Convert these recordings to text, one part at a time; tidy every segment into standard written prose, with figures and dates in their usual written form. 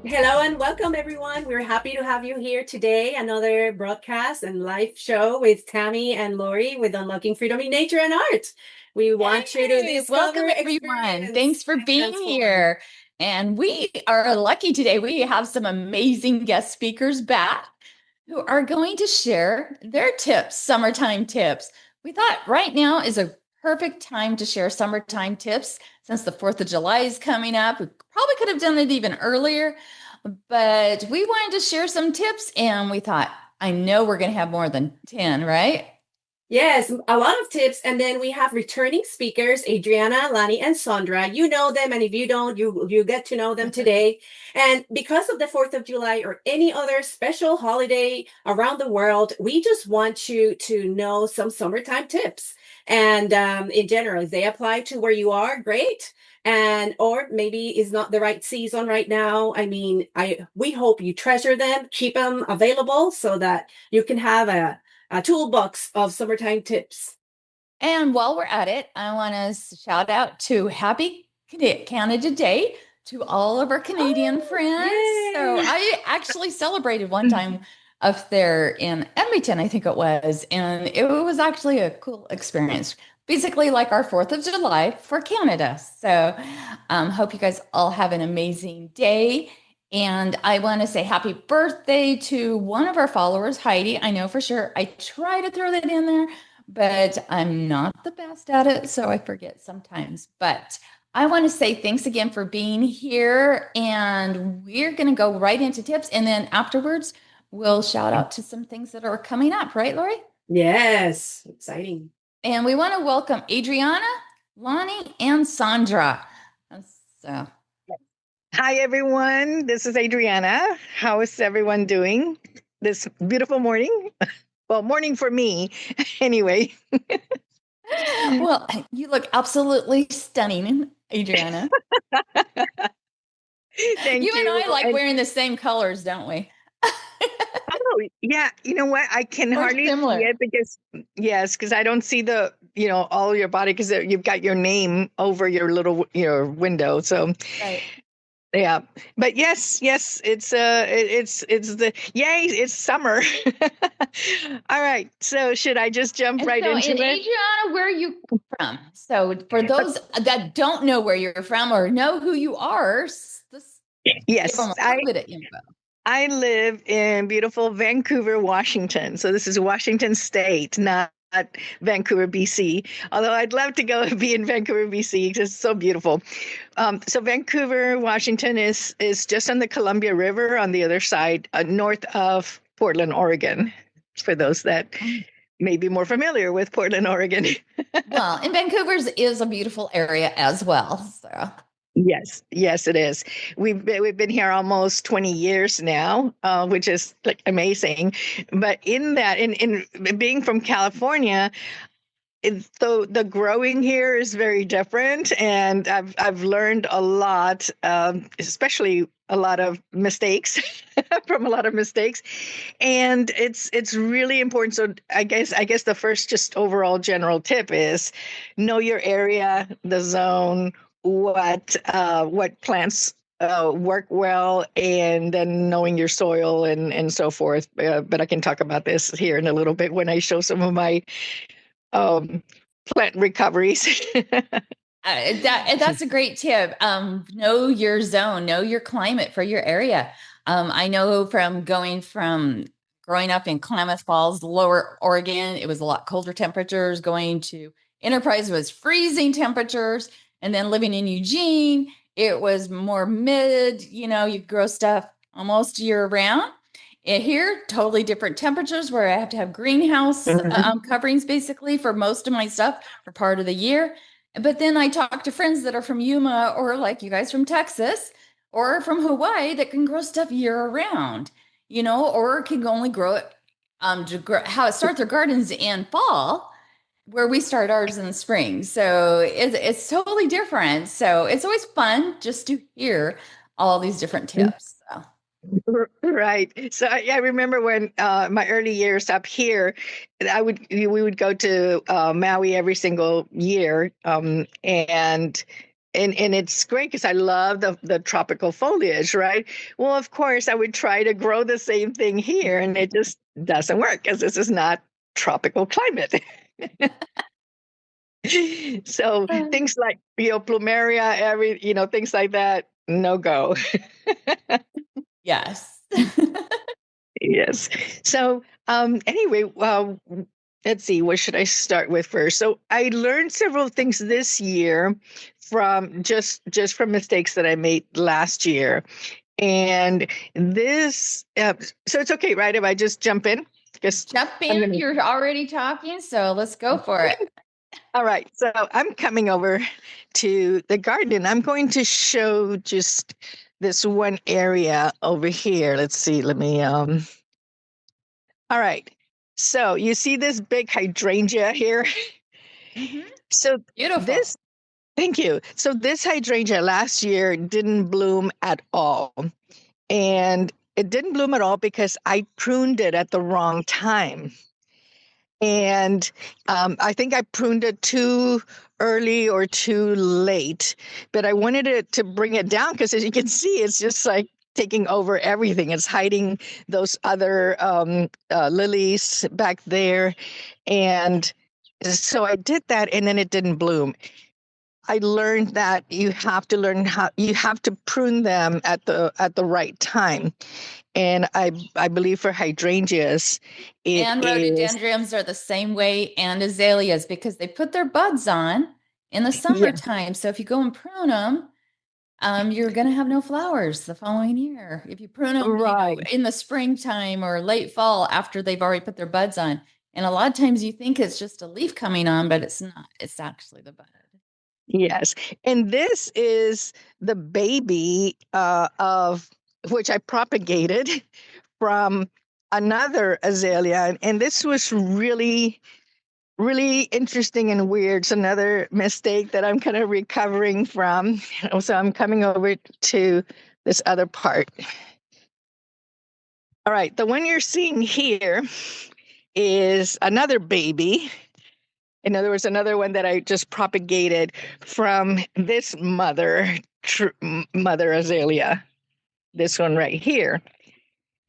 Hello and welcome, everyone. We're happy to have you here today. Another broadcast and live show with Tammy and Lori with Unlocking Freedom in Nature and Art. We want you to Yay! Welcome, discover, everyone. experience, Thanks for and being transform. here. And we are lucky today. We have some amazing guest speakers back who are going to share their tips, summertime tips. We thought right now is a perfect time to share summertime tips since the 4th of July is coming up. We probably could have done it even earlier, but we wanted to share some tips and we thought, I know we're going to have more than 10, right? Yes, a lot of tips. And then we have returning speakers, Adriana, Lani, and Sandra. You know them, and if you don't, you get to know them today. And because of the 4th of July or any other special holiday around the world, we just want you to know some summertime tips. And in general, if they apply to where you are, great. And or maybe it's not the right season right now. I mean, I we hope you treasure them, keep them available so that you can have a toolbox of summertime tips. And while we're at it, I want to shout out to Happy Canada Day to all of our Canadian Oh, friends. So yay! I actually celebrated one time up there in Edmonton, I think it was, and it was actually a cool experience. Basically, like our 4th of July for Canada. So, hope you guys all have an amazing day. And I want to say happy birthday to one of our followers, Heidi. I know for sure. I try to throw that in there, but I'm not the best at it, so I forget sometimes. But I want to say thanks again for being here, and we're going to go right into tips, and then afterwards, we'll shout out to some things that are coming up, right, Lori? Yes, exciting. And we want to welcome Adriana, Lonnie, and Sandra. So, Hi, everyone. This is Adriana. How is everyone doing this beautiful morning? Well, morning for me, anyway. well, you look absolutely stunning, Adriana. Thank You and you. I like And wearing the same colors, don't we? oh, yeah, you know what? I can We're hardly see similar. it because, yes, because I don't see all your body because you've got your name over your window. So, Right. yeah, but yes, it's the yay, it's summer. All right, so should I just jump And right so, into and it? Adriana, where are you from? So, for those that don't know where you're from or know who you are, let's give them Yes, a little bit of info. I live in beautiful Vancouver, Washington. So this is Washington State, not Vancouver, BC. Although I'd love to go be in Vancouver, BC because it's so beautiful. So Vancouver, Washington is just on the Columbia River on the other side, north of Portland, Oregon. For those that may be more familiar with Portland, Oregon. Well, and Vancouver's is a beautiful area as well. So, Yes, it is. We've been here almost 20 years now, which is like amazing. But in being from California, the growing here is very different, and I've learned a lot, especially a lot of mistakes from a lot of mistakes, and it's really important. So I guess the first just overall general tip is know your area, the zone, what plants work well, and then knowing your soil and so forth. But I can talk about this here in a little bit when I show some of my um, plant recoveries. that's a great tip. Know your zone, know your climate for your area. I know from growing up in Klamath Falls, Lower Oregon, it was a lot colder temperatures. Going to Enterprise was freezing temperatures, and then living in Eugene, it was more mid. You grow stuff almost year round. And here, totally different temperatures where I have to have greenhouse Mhm. coverings basically for most of my stuff for part of the year. But then I talk to friends that are from Yuma or like you guys from Texas or from Hawaii that can grow stuff year round, or can only grow it how it start their gardens in fall, where we start ours in the spring. So it's totally different. So it's always fun just to hear all these different tips. So. Right. So I remember when my early years up here, we would go to Maui every single year, and and it's great because I love the tropical foliage, right? Well, of course, I would try to grow the same thing here, and it just doesn't work because this is not tropical climate. So things like plumeria, things like that, no go. Yes. Yes. So anyway, let's see, what should I start with first? So I learned several things this year from just from mistakes that I made last year. And this, so it's okay, right? If I just jump in? Because Jump I'm in. gonna. You're already talking, so let's go for it. All right. So I'm coming over to the garden. I'm going to show just this one area over here. Let's see. Let me. All right. So you see this big hydrangea here? Mhm. So Beautiful. this, thank you. So this hydrangea last year didn't bloom at all. And it didn't bloom at all because I pruned it at the wrong time. And I think I pruned it too early or too late, but I wanted it to bring it down because, as you can see, it's just like taking over everything. It's hiding those other lilies back there. And so I did that, and then it didn't bloom. I learned that you have to prune them at the right time. And I believe for hydrangeas, it And is. rhododendrons are the same way, and azaleas, because they put their buds on in the Yeah, summertime. So if you go and prune them, you're going to have no flowers the following year. If you prune them, right. in the springtime or late fall after they've already put their buds on. And a lot of times you think it's just a leaf coming on, but it's not. It's actually the bud. Yes. And this is the baby of which I propagated from another azalea. And this was really, really interesting and weird. It's another mistake that I'm kind of recovering from. So I'm coming over to this other part. All right. The one you're seeing here is another baby. In other words, another one that I just propagated from this mother azalea, this one right here.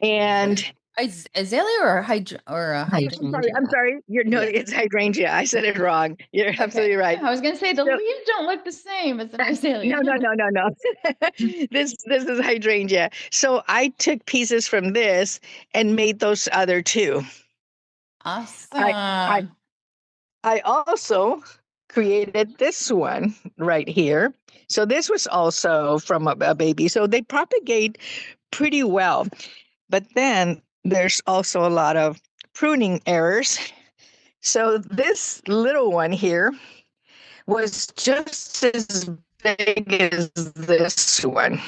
And Azalea or a hydrangea? I'm sorry. No, Yeah. it's hydrangea. I said it wrong. You're Okay. absolutely right. I was going to say the So, leaves don't look the same as an azalea. no. This is hydrangea. So I took pieces from this and made those other two. I I Awesome. I also created this one right here. So this was also from a baby. So they propagate pretty well. But then there's also a lot of pruning errors. So this little one here was just as big as this one.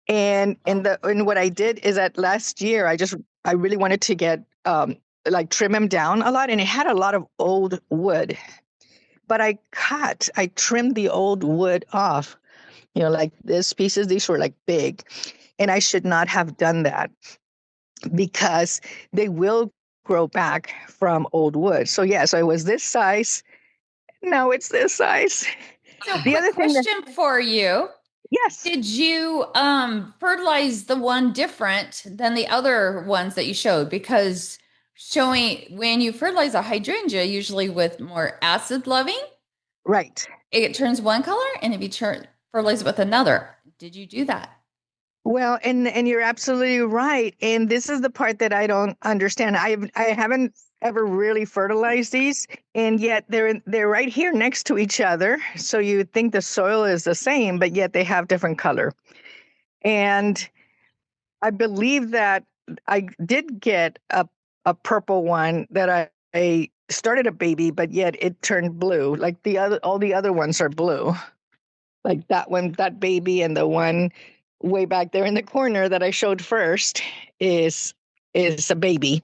And what I did is that last year I really wanted to get like trim them down a lot, and it had a lot of old wood. But I trimmed the old wood off, like this pieces, these were like big. And I should not have done that because they will grow back from old wood. So yeah, so it was this size. Now it's this size. So, The quick other thing that, question for you. yes, Did you fertilize the one different than the other ones that you showed? Because showing when you fertilize a hydrangea, usually with more acid loving, right. it turns one color, and if you fertilize it with another, did you do that? Well, and you're absolutely right. And this is the part that I don't understand. I haven't ever really fertilized these, and yet they're right here next to each other. So you would think the soil is the same, but yet they have different color. And I believe that I did get a purple one that I started a baby, but yet it turned blue. Like all the other ones are blue. Like that one, that baby, and the one way back there in the corner that I showed first is a baby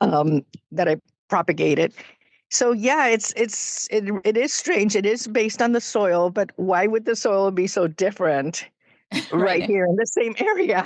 that I propagated. So yeah, it is strange. It is based on the soil, but why would the soil be so different right Right. here in the same area?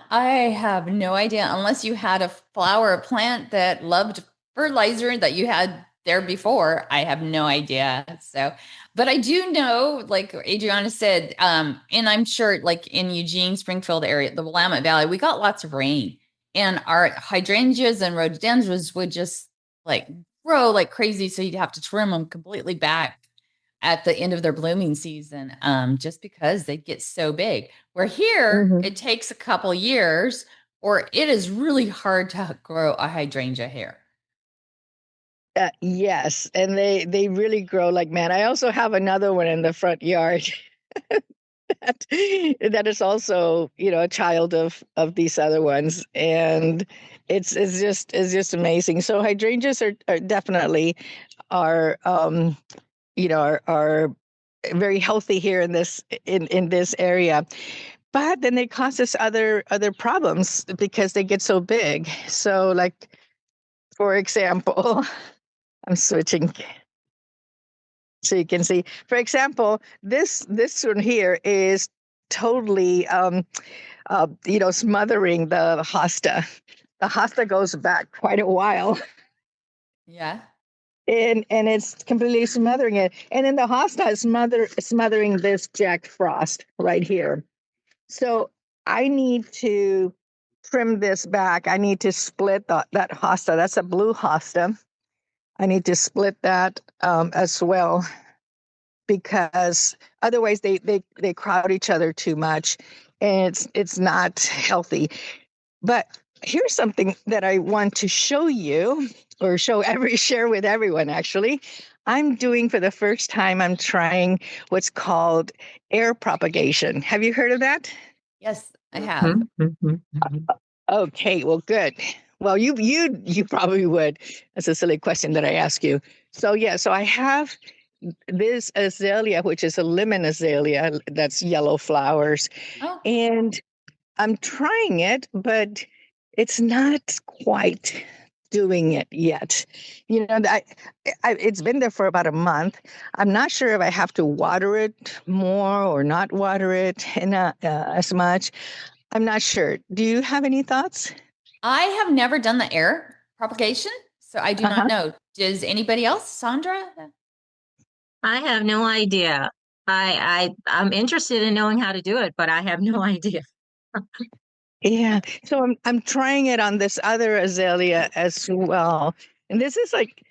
I have no idea unless you had a flower plant that loved fertilizer that you had there before. I have no idea. So, but I do know, like Adriana said, and I'm sure like in Eugene, Springfield area, the Willamette Valley, we got lots of rain, and our hydrangeas and rhododendrons would just like grow like crazy. So you'd have to trim them completely back at the end of their blooming season, just because they get so big. Where here, Mhm. it takes a couple years, or it is really hard to grow a hydrangea here. Yes, and they really grow like mad. I also have another one in the front yard that, that is also, a child of these other ones, and it's just amazing. So hydrangeas are definitely are are very healthy here in this area. But then they cause us other problems because they get so big. So like for example, I'm switching so you can see. For example, this one here is totally smothering the hosta. The hosta goes back quite a while. Yeah. And it's completely smothering it. And then the hosta is smothering this Jack Frost right here. So I need to trim this back. I need to split that hosta. That's a blue hosta. I need to split that as well, because otherwise they crowd each other too much, and it's not healthy. But here's something that I want to show you, or share with everyone. Actually, I'm doing for the first time. I'm trying what's called air propagation. Have you heard of that? Yes, I have. Okay, well, good. Well, you probably would. That's a silly question that I ask you. So yeah, so I have this azalea, which is a lemon azalea that's yellow flowers, Oh, and I'm trying it, but it's not quite doing it yet. It's been there for about a month. I'm not sure if I have to water it more or not water it as much. I'm not sure. Do you have any thoughts? I have never done the air propagation, so I do not Uh-huh. know. Does anybody else, Sandra? I have no idea. I'm interested in knowing how to do it, but I have no idea. Yeah. So I'm trying it on this other azalea as well. And this is like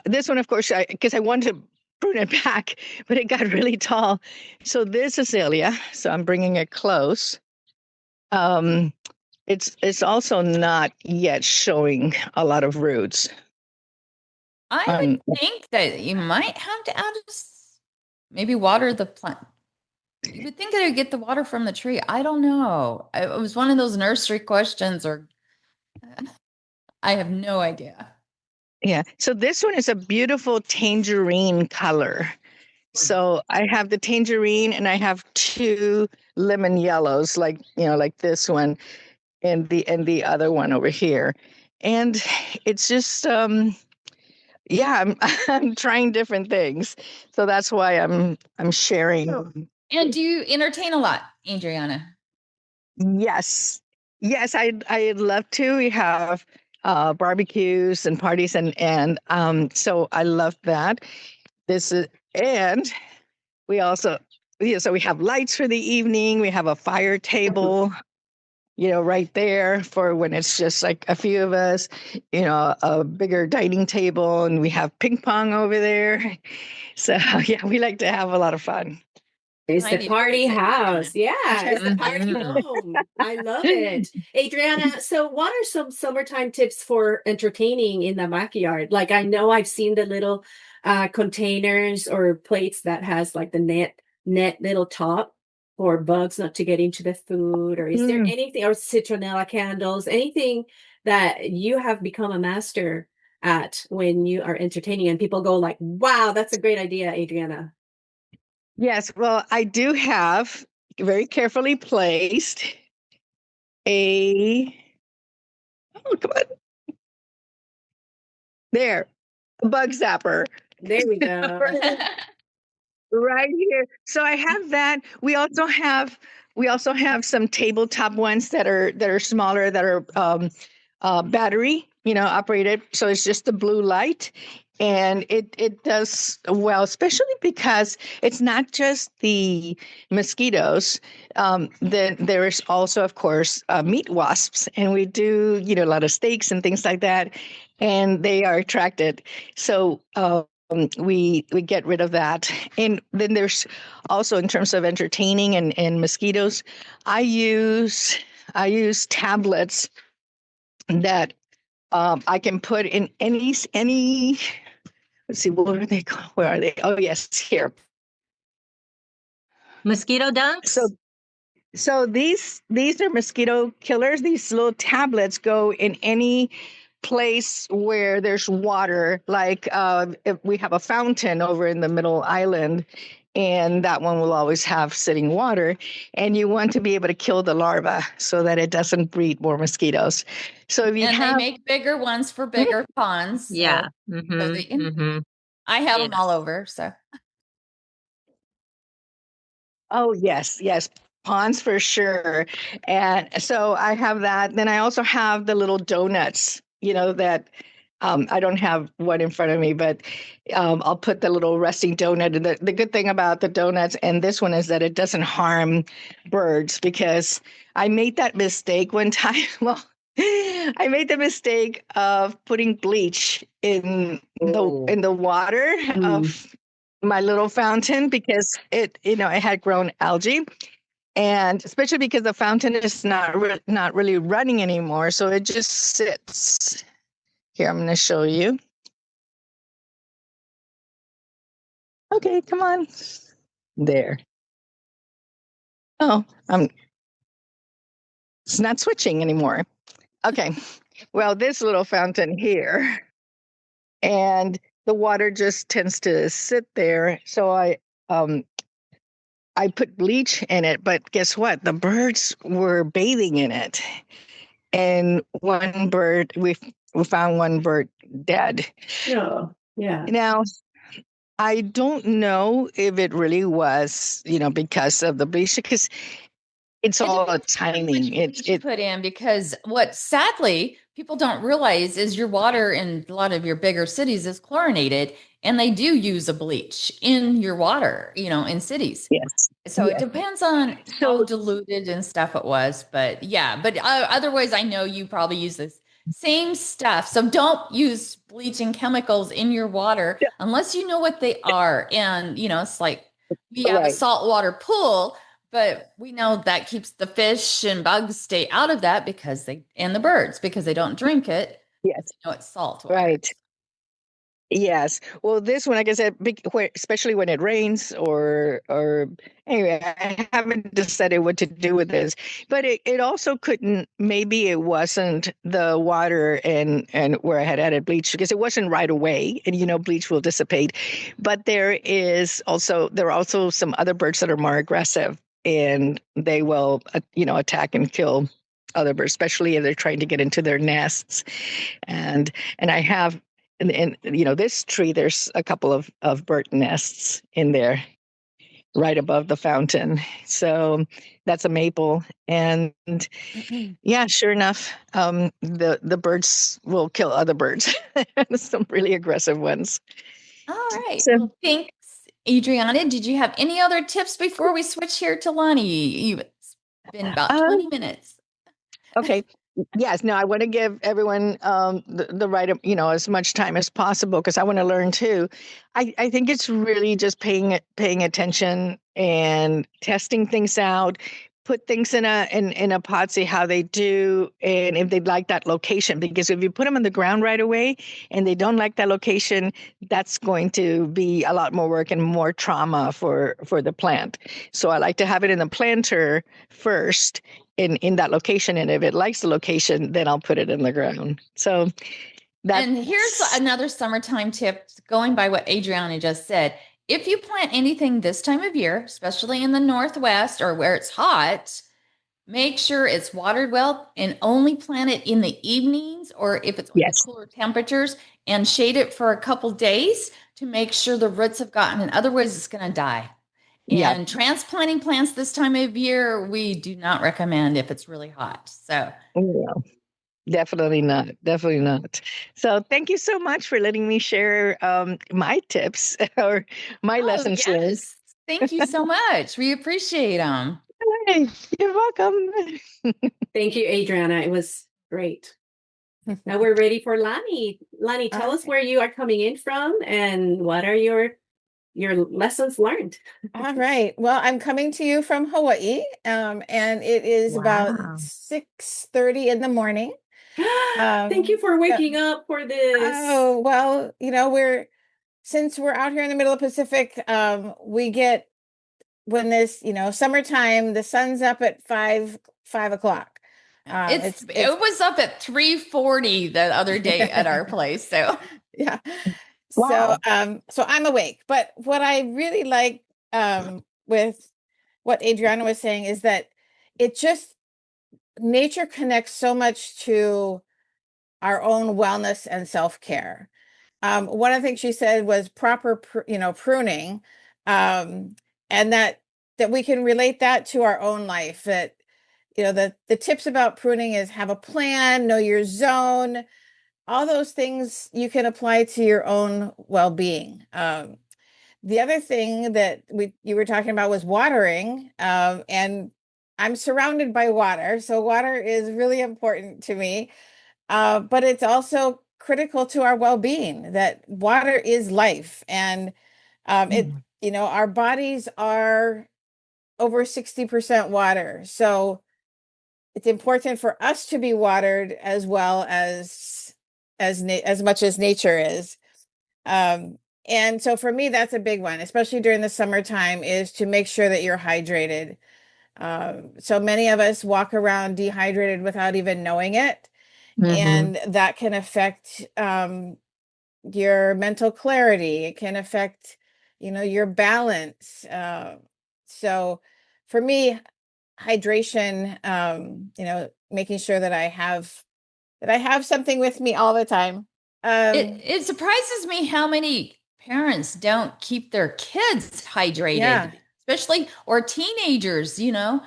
this one, of course, because I wanted to prune it back, but it got really tall. So this azalea, so I'm bringing it close. Um, it's also not yet showing a lot of roots. I Um, would think that you might have to maybe water the plant. You would think that it would get the water from the tree. I don't know. It was one of those nursery questions, or I have no idea. yeah. So this one is a beautiful tangerine color. So I have the tangerine and I have two lemon yellows, like this one and the other one over here. And it's just yeah, I'm I'm trying different things. So that's why I'm sharing. And do you entertain a lot, Adriana? Yes. Yes, I'd love to. We have barbecues and parties, and so I love that. This is and we also, yeah, so we have lights for the evening. We have a fire table, right there for when it's just like a few of us, a bigger dining table, and we have ping pong over there. So yeah, we like to have a lot of fun. It's the Tiny party place, house. Yeah, it's the party Mhm. home. I love it. Adriana, so what are some summertime tips for entertaining in the backyard? Like I know I've seen the little containers or plates that has like the net little top for bugs not to get into the food. Or is there Mm. anything, or citronella candles, anything that you have become a master at when you are entertaining and people go like, wow, that's a great idea, Adriana. Yes, well, I do have very carefully placed a, oh, come on, there, a bug zapper. There we go. Right here. So I have that. We also have some tabletop ones that are smaller, that are battery, operated. So it's just the blue light. And it does well, especially because it's not just the mosquitoes. Then there is also, of course, meat wasps, and we do, a lot of steaks and things like that, and they are attracted. So we get rid of that. And then there's also, in terms of entertaining and mosquitoes, I use tablets that I can put in any. Let's see, what are they called? Where are they? Oh, yes, here. Mosquito So dunks? so these are mosquito killers. These little tablets go in any place where there's water. Like if we have a fountain over in the middle island, and that one will always have sitting water. And you want to be able to kill the larva so that it doesn't breed more mosquitoes. So if you And they have, make bigger ones for bigger ponds. Yeah. So they can, Mm-hmm. I have them Yes. all over. So oh, yes, yes, ponds for sure. And so I have that. Then I also have the little donuts, that I don't have one in front of me, but I'll put the little resting donut. And the good thing about the donuts and this one is that it doesn't harm birds, because I made that mistake one time. Well, I made the mistake of putting bleach Oh. in the water of my little fountain, because it had grown algae, and especially because the fountain is not really running anymore, so it just sits here. I'm going to show you. Okay, come on. There. Oh, it's not switching anymore. Okay. Well, this little fountain here, and the water just tends to sit there. So um I put bleach in it, but guess what? The birds were bathing in it. And we found one bird dead. No. Yeah. Now, I don't know if it really was, because of the bleach, because it's it all a depends on which timing. bleach you put in, because what sadly people don't realize is your water in a lot of your bigger cities is chlorinated, and they do use a bleach in your water, in cities. Yes. So it Yes. depends on how So diluted and stuff it was. But yeah, but otherwise, I know you probably use this same stuff. So don't use bleaching chemicals in your water yeah, unless you know what they are. And, it's like we have a right. saltwater pool, but we know that keeps the fish and bugs stay out of that and the birds, because they don't drink it. Yes. They know it's salt water. Right. Yes. Well, this one, like I said, especially when it rains, or anyway, I haven't decided what to do with this. But it also couldn't. Maybe it wasn't the water and where I had added bleach, because it wasn't right away, and bleach will dissipate. But there are also some other birds that are more aggressive, and they will attack and kill other birds, especially if they're trying to get into their nests. And I have. And this tree, there's a couple of bird nests in there right above the fountain. So that's a maple. And yeah, sure enough, the birds will kill other birds, some really aggressive ones. All right. So Well, thanks, Adriana. Did you have any other tips before we switch here to Lonnie? It's been about uh, 20 minutes. okay. Yes, no, I want to give everyone the right, as much time as possible, because I want to learn too. I think it's really just paying attention and testing things out. Put things in a pot, see how they do, and if they like that location. Because if you put them on the ground right away and they don't like that location, that's going to be a lot more work and more trauma for the plant. So I like to have it in the planter first, in that location, and if it likes the location, then I'll put it in the ground. So And here's another summertime tip, going by what Adriana just said. If you plant anything this time of year, especially in the Northwest or where it's hot, make sure it's watered well, and only plant it in the evenings, or if it's with the yes, cooler temperatures, and shade it for a couple days to make sure the roots have gotten in. Otherwise, it's going to die. yeah, And transplanting plants this time of year, we do not recommend if it's really hot. So yeah. Definitely not. Definitely not. So thank you so much for letting me share my tips or my Oh, lessons learned. yes. Thank you so much. We appreciate them. Hey, you're welcome. Thank you, Adriana. It was great. Now we're ready for Lani. Lani, tell us Alright. where you are coming in from and what are your lessons learned. All right. Well, I'm coming to you from Hawaii, and it is about Wow. 6:30 in the morning. Thank you for So- waking up for this. oh, well, since we're out here in the middle of Pacific, we get when this, summertime, the sun's up at 5 o'clock. It was up at 3:40 the other day at our place. So Yeah. So, Wow. so I'm awake. But what I really like with what Adriana was saying is that it just nature connects so much to our own wellness and self-care. One of the things she said was proper, pruning, and that we can relate that to our own life. That the tips about pruning is have a plan, know your zone, all those things you can apply to your own well-being. The other thing that you were talking about was watering, and I'm surrounded by water, so water is really important to me. But it's also critical to our well-being. That water is life, and our bodies are over 60% water, so it's important for us to be watered as well as much as nature is. Um, and so for me, that's a big one, especially during the summertime, is to make sure that you're hydrated. So many of us walk around dehydrated without even knowing it, Mm-hmm. and that can affect your mental clarity. It can affect, your balance. So for me, hydration, making sure that I have something with me all the time. it surprises me how many parents don't keep their kids hydrated, Yeah, especially or teenagers, they'll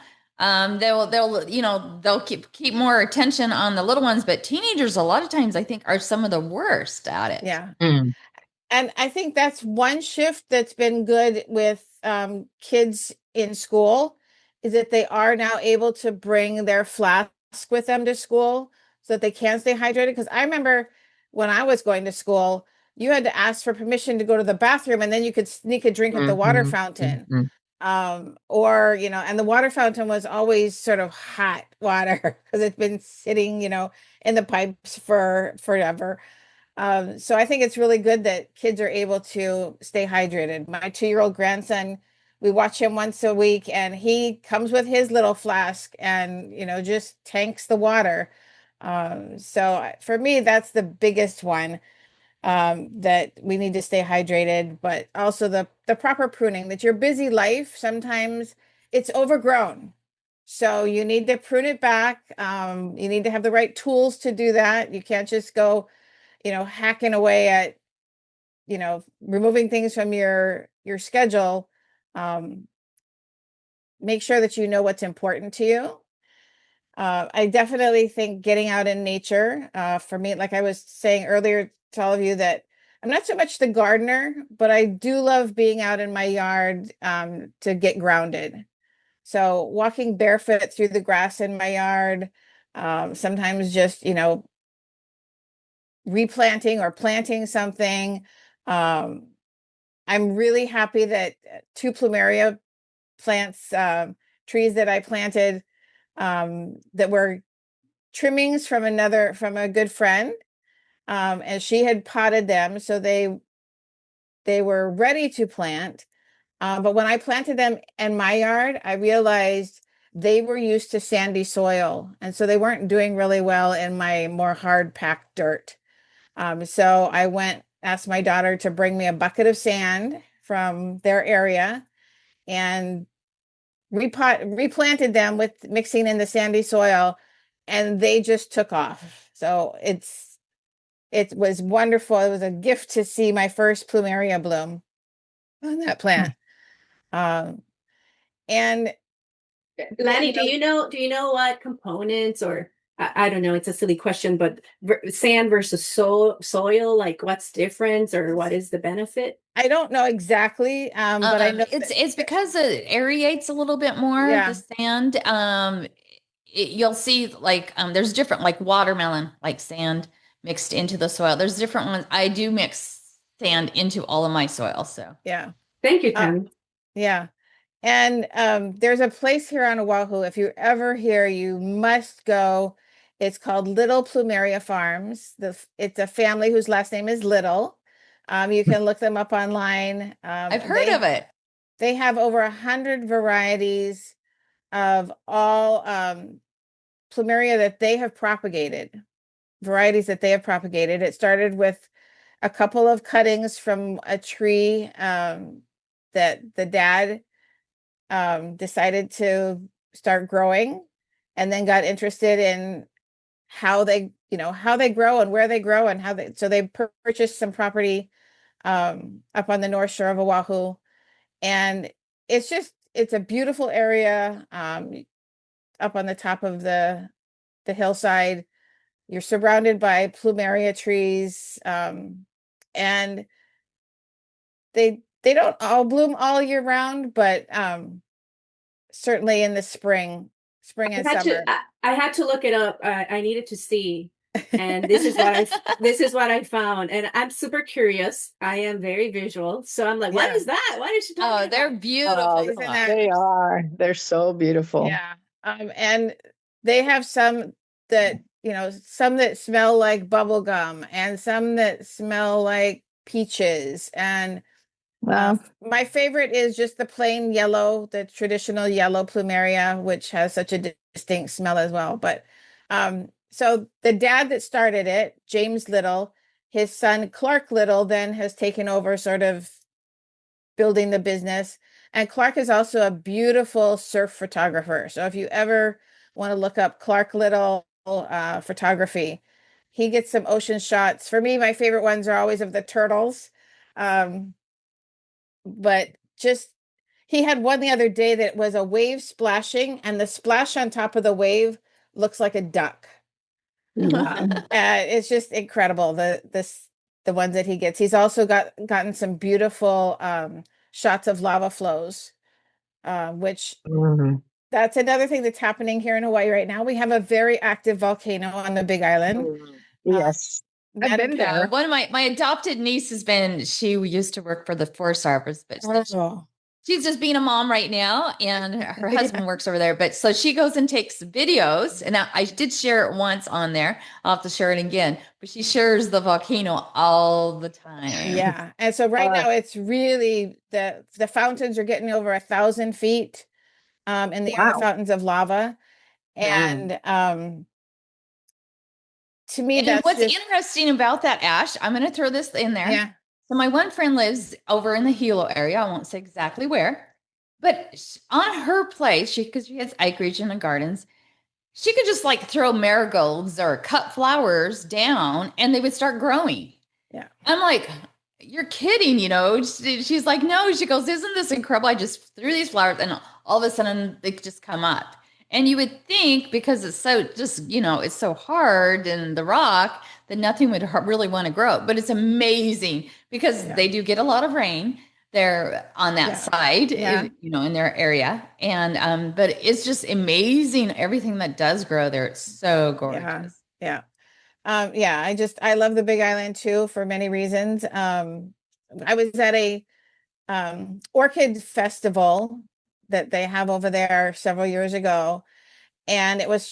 keep more attention on the little ones, but teenagers a lot of times I think are some of the worst at it. yeah. Mm. And I think that's one shift that's been good with kids in school, is that they are now able to bring their flask with them to school so that they can stay hydrated. Because I remember when I was going to school, you had to ask for permission to go to the bathroom, and then you could sneak a drink at the water Mm-hmm. fountain. Mm-hmm. Or, and the water fountain was always sort of hot water because it's been sitting, in the pipes for forever. So I think it's really good that kids are able to stay hydrated. My 2-year-old grandson, we watch him once a week, and he comes with his little flask and, just tanks the water. So for me, that's the biggest one, that we need to stay hydrated, but also the proper pruning. That your busy life, sometimes it's overgrown. So you need to prune it back. You need to have the right tools to do that. You can't just go hacking away at, removing things from your schedule. Um, make sure that you know what's important to you. I definitely think getting out in nature, for me, like I was saying earlier to all of you, that I'm not so much the gardener, but I do love being out in my yard, to get grounded. So walking barefoot through the grass in my yard, sometimes just, replanting or planting something. Um, I'm really happy that two plumeria plants, trees that I planted, that were trimmings from a good friend, and she had potted them, so they were ready to plant. But when I planted them in my yard, I realized they were used to sandy soil, and so they weren't doing really well in my more hard packed dirt. So I asked my daughter to bring me a bucket of sand from their area and replanted them with mixing in the sandy soil, and they just took off. So it was wonderful. It was a gift to see my first plumeria bloom on that plant. Um, and Lani, do you know what components or I don't know, it's a silly question, but sand versus soil, like what's difference or what is the benefit? I don't know exactly, but I know It's because it aerates a little bit more, Yeah. the sand. You'll see like there's different like watermelon, like sand mixed into the soil. There's different ones. I do mix sand into all of my soil. So yeah. Thank you, Uh, Tam. yeah. And there's a place here on Oahu, if you're ever here, you must go. It's called Little Plumeria Farms. It's a family whose last name is Little. You can look them up online. I've heard of it. They have over 100 varieties of all plumeria that they have propagated, varieties that they have propagated. It started with a couple of cuttings from a tree that the dad decided to start growing, and then got interested in how they grow and where they grow and so they purchased some property up on the north shore of Oahu, and it's a beautiful area up on the top of the hillside. You're surrounded by plumeria trees, and they don't all bloom all year round, but certainly in the spring and summer. I had to look it up. I needed to see, and this is what I found. And I'm super curious. I am very visual, so I'm like, what Yeah. is that? What is she talking They're about? beautiful. Oh, Isn't that- they are. They're so beautiful. Yeah. And they have some that, some that smell like bubble gum and some that smell like peaches. And Well, my favorite is just the plain yellow, the traditional yellow plumeria, which has such a distinct smell as well. But so the dad that started it, James Little, his son Clark Little then has taken over sort of building the business. And Clark is also a beautiful surf photographer. So if you ever want to look up Clark Little photography, he gets some ocean shots. For me, my favorite ones are always of the turtles. But just he had one the other day that was a wave splashing, and the splash on top of the wave looks like a duck. Wow. It's just incredible. The ones that he gets. He's also gotten some beautiful shots of lava flows, which mhm. that's another thing that's happening here in Hawaii right now. We have a very active volcano on the Big Island. Yes, I've been there. One of my adopted niece she used to work for the Forest Service, but Oh, she's just being a mom right now, and her husband works over there. But so she goes and takes videos, and I did share it once on there. I'll have to share it again, but she shares the volcano all the time. yeah. And so right now it's really the fountains are getting over 1,000 feet in the other Wow. fountains of lava. And to me, And that's what's just interesting about that, Ash, I'm going to throw this in there. yeah. So my one friend lives over in the Hilo area. I won't say exactly where, but on her place, because she has acreage in the gardens, she could just like throw marigolds or cut flowers down and they would start growing. Yeah. I'm like, you're kidding, She's like, no, she goes, isn't this incredible? I just threw these flowers and all of a sudden they just come up. And you would think because it's so just, it's so hard in the rock that nothing would really want to grow. But it's amazing because they do get a lot of rain there on that side, in their area. And, but it's just amazing everything that does grow there. It's so gorgeous. Yeah. I love the Big Island too for many reasons. I was at a orchid festival that they have over there several years ago, and it was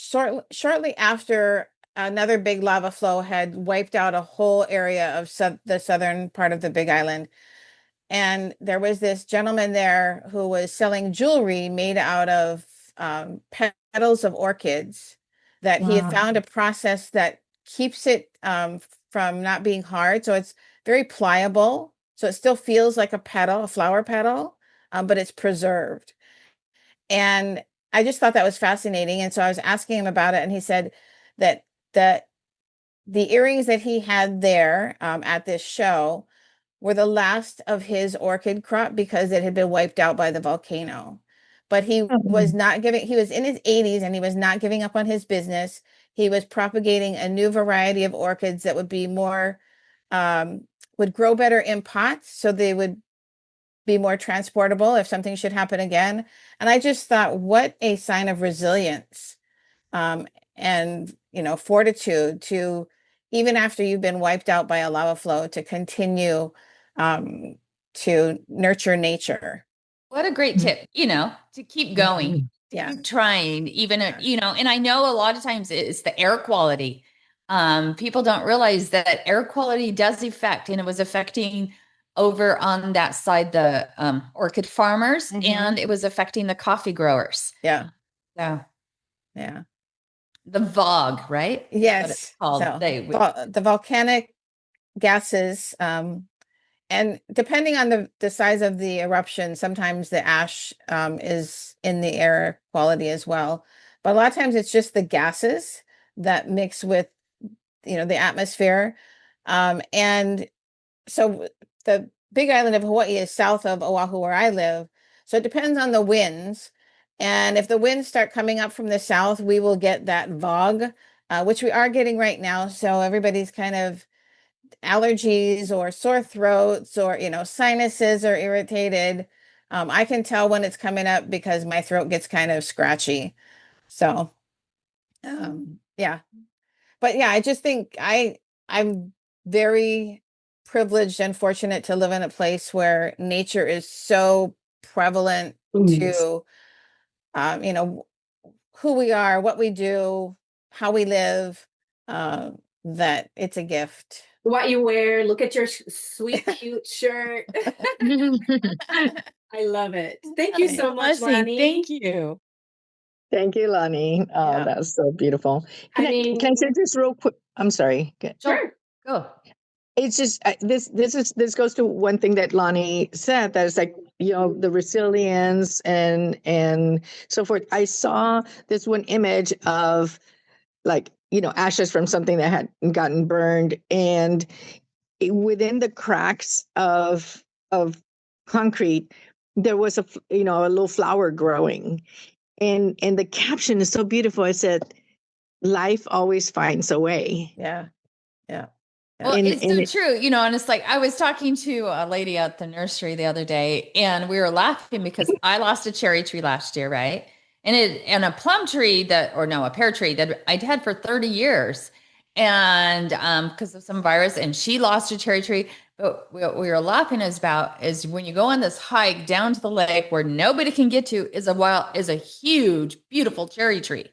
shortly after another big lava flow had wiped out a whole area of the southern part of the Big Island. And there was this gentleman there who was selling jewelry made out of petals of orchids that he had found a process that keeps it from not being hard. So it's very pliable. So it still feels like a flower petal, but it's preserved. And I just thought that was fascinating. And so I was asking him about it, and he said that the earrings that he had there at this show were the last of his orchid crop because it had been wiped out by the volcano. But he was not giving, he was in his 80s and he was not giving up on his business. he was propagating a new variety of orchids that would be more, would grow better in pots, so they would be more transportable if something should happen again. And I just thought, what a sign of resilience, and fortitude to, even after you've been wiped out by a lava flow, to continue to nurture nature. What a great tip, to keep going, to Yeah. keep trying, even, and I know a lot of times it's the air quality. People don't realize that air quality does affect, and it was affecting over on that side, the orchid farmers, and it was affecting the coffee growers. Yeah. So Yeah. the VOG, right? Is what Yes. it's called. So the volcanic gases, and depending on the size of the eruption, sometimes the ash is in the air quality as well. But a lot of times it's just the gases that mix with, the atmosphere. And so the big island of Hawaii is south of Oahu, where I live. So it depends on the winds. And if the winds start coming up from the south, we will get that VOG, which we are getting right now. So everybody's kind of allergies or sore throats, or, sinuses are irritated. I can tell when it's coming up because my throat gets kind of scratchy. So, yeah. But yeah, I just think I'm very privileged and fortunate to live in a place where nature is so prevalent to, who we are, what we do, how we live, that it's a gift. What you wear, look at your sweet, cute shirt. I love it. Thank you so much, Lani. Thank you. Thank you, Lonnie. Oh, Yeah. that's so beautiful. I Can I say this real quick? I'm sorry. Sure. Go. It's just this goes to one thing that Lonnie said, that it's like, the resilience and so forth. I saw this one image of, like, ashes from something that had gotten burned, and within the cracks of concrete there was a little flower growing, and the caption is so beautiful. It said, "Life always finds a way." Yeah. Yeah. Well, And it's so true, and it's like I was talking to a lady at the nursery the other day, and we were laughing because I lost a cherry tree last year, right? And a plum tree a pear tree that I'd had for 30 years, and because of some virus, and she lost a cherry tree. But what we were laughing is when you go on this hike down to the lake where nobody can get to is a huge, beautiful cherry tree,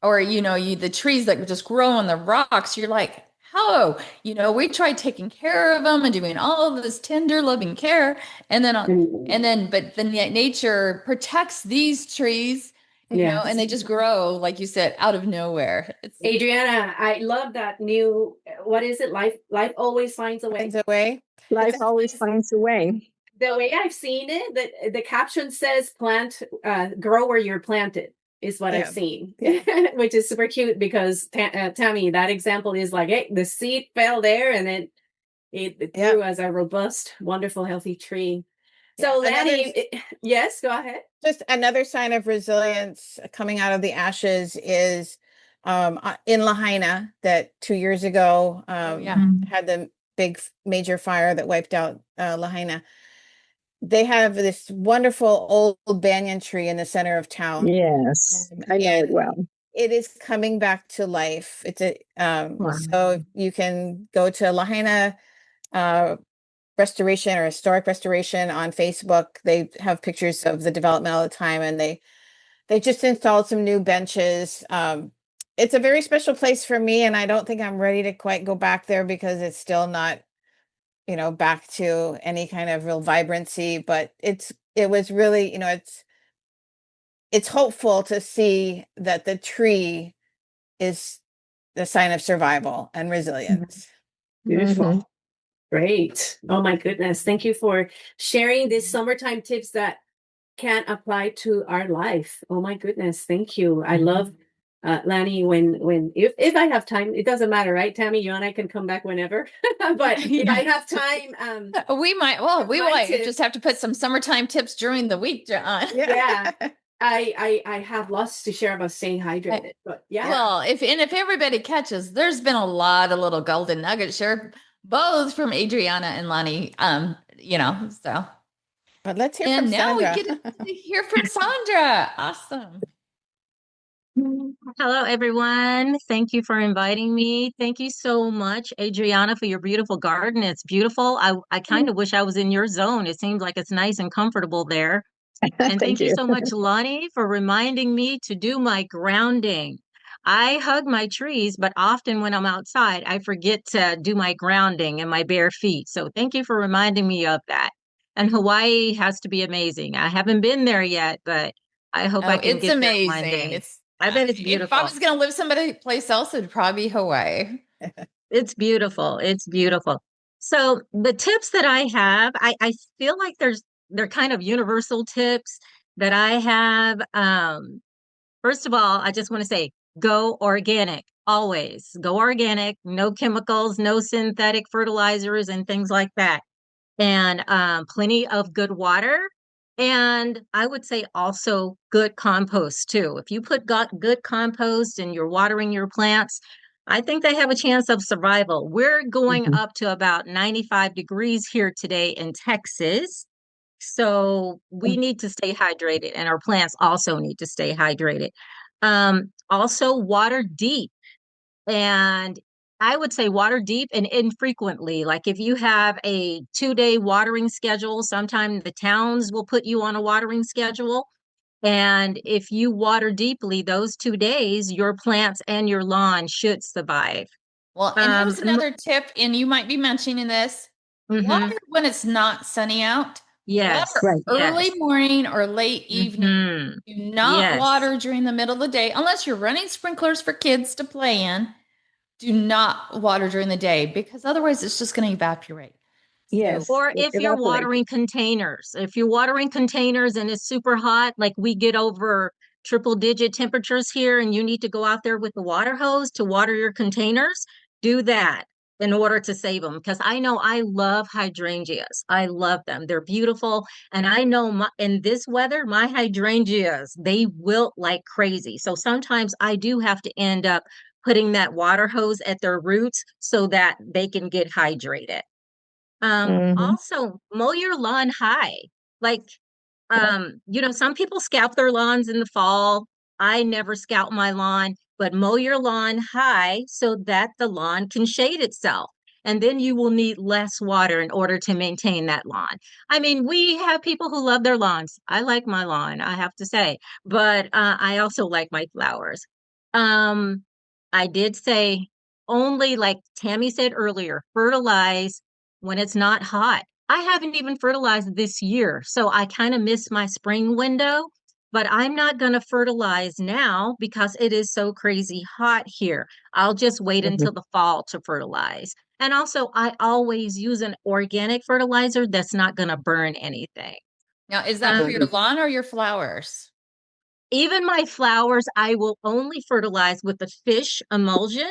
or the trees that just grow on the rocks. You're like, how, we tried taking care of them and doing all of this tender loving care, and then but then yet nature protects these trees, and they just grow, like you said, out of nowhere. Adriana, I love that new, what is it? Life always finds a way. Finds a way. life always finds a way. The way I've seen it, the caption says grow where you're planted, is what I've seen, which is super cute because Tammy, that example is like, hey, the seed fell there and then it grew as a robust, wonderful, healthy tree. So Lani, yes, go ahead. Just another sign of resilience coming out of the ashes is in Lahaina, that 2 years ago had the big major fire that wiped out Lahaina. They have this wonderful old banyan tree in the center of town. Yes, I know it well. It is coming back to life. It's so you can go to Lahaina restoration or historic restoration on Facebook. They have pictures of the development all the time, and they just installed some new benches. It's a very special place for me, and I don't think I'm ready to quite go back there because it's still not, back to any kind of real vibrancy. But it was really, it's hopeful to see that the tree is the sign of survival and resilience. Beautiful. Great. Oh my goodness. Thank you for sharing these summertime tips that can apply to our life. Oh my goodness. Thank you. I love Lani, if I have time, it doesn't matter, right? Tammy, you and I can come back whenever. But if I have time, we might just have to put some summertime tips during the week, John. Yeah. I have lots to share about staying hydrated, but yeah. Well, if everybody catches, there's been a lot of little golden nuggets shared, both from Adriana and Lonnie. So. But let's hear from And now Sandra. we get to hear from Sandra. Awesome. Hello, everyone. Thank you for inviting me. Thank you so much, Adriana, for your beautiful garden. It's beautiful. I kind of wish I was in your zone. It seems like it's nice and comfortable there. And Thank thank you you. so much, Lonnie, for reminding me to do my grounding. I hug my trees, but often when I'm outside, I forget to do my grounding in my bare feet. So thank you for reminding me of that. And Hawaii has to be amazing. I haven't been there yet, but I hope I Oh, can it's get there one amazing. day. It's I bet it's if I beautiful. was going to live someplace else, it'd probably be Hawaii. It's beautiful. It's beautiful. So the tips that I have, I feel like they're kind of universal tips that I have. First of all, I just want to say go organic. Always go organic, no chemicals, no synthetic fertilizers and things like that. And plenty of good water. And I would say also good compost too. If you got good compost and you're watering your plants, I think they have a chance of survival. We're going Mhm. up to about 95 degrees here today in Texas. So we need to stay hydrated, and our plants also need to stay hydrated. Also, water deep. And I would say water deep and infrequently. Like if you have a 2-day watering schedule, sometime the towns will put you on a watering schedule. And if you water deeply those 2 days, your plants and your lawn should survive. Well, and here's another tip, and you might be mentioning this. Mm-hmm. Water when it's not sunny out. Yes. Water Right. early Yes. morning or late evening. Mm-hmm. Do not Yes. water during the middle of the day unless you're running sprinklers for kids to play in. Do not water during the day because otherwise it's just going to evaporate. So, Yes, Or it if you're evaporates. watering containers, if you're watering containers and it's super hot, like we get over triple digit temperatures here and you need to go out there with the water hose to water your containers, do that in order to save them. Because I know I love hydrangeas. I love them. They're beautiful. And I know in this weather, my hydrangeas, they wilt like crazy. So sometimes I do have to end up putting that water hose at their roots so that they can get hydrated. Hmm. Also mow your lawn high. Like, some people scalp their lawns in the fall. I never scalp my lawn, but mow your lawn high so that the lawn can shade itself. And then you will need less water in order to maintain that lawn. I mean, we have people who love their lawns. I like my lawn, I have to say, but I also like my flowers. Um, I did say only, like Tammy said earlier, fertilize when it's not hot. I haven't even fertilized this year, so I kind of missed my spring window, but I'm not going to fertilize now because it is so crazy hot here. I'll just wait until the fall to fertilize. And also, I always use an organic fertilizer that's not going to burn anything. now is that for Um, your lawn or your flowers? Even my flowers, I will only fertilize with the fish emulsion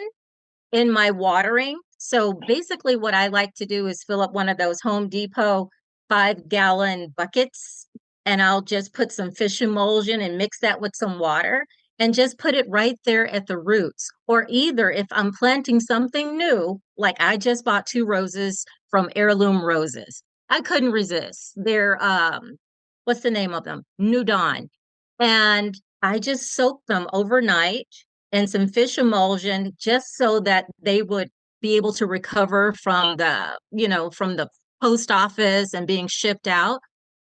in my watering. So basically, what I like to do is fill up one of those Home Depot 5-gallon buckets, and I'll just put some fish emulsion and mix that with some water and just put it right there at the roots. Or either if I'm planting something new, like I just bought 2 roses from Heirloom Roses. I couldn't resist. They're what's the name of them? New Dawn. And I just soaked them overnight and some fish emulsion just so that they would be able to recover from the post office and being shipped out.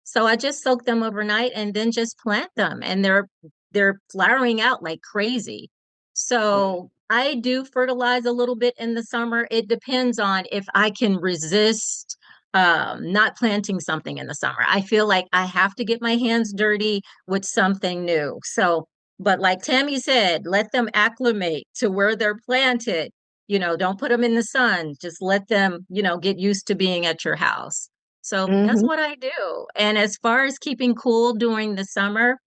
So I just soak them overnight and then just plant them, and they're flowering out like crazy. So I do fertilize a little bit in the summer. It depends on if I can resist not planting something in the summer. I feel like I have to get my hands dirty with something new. So, but like Tammy said, let them acclimate to where they're planted. Don't put them in the sun. Just let them, get used to being at your house. So that's Hmm. what I do. And as far as keeping cool during the summer,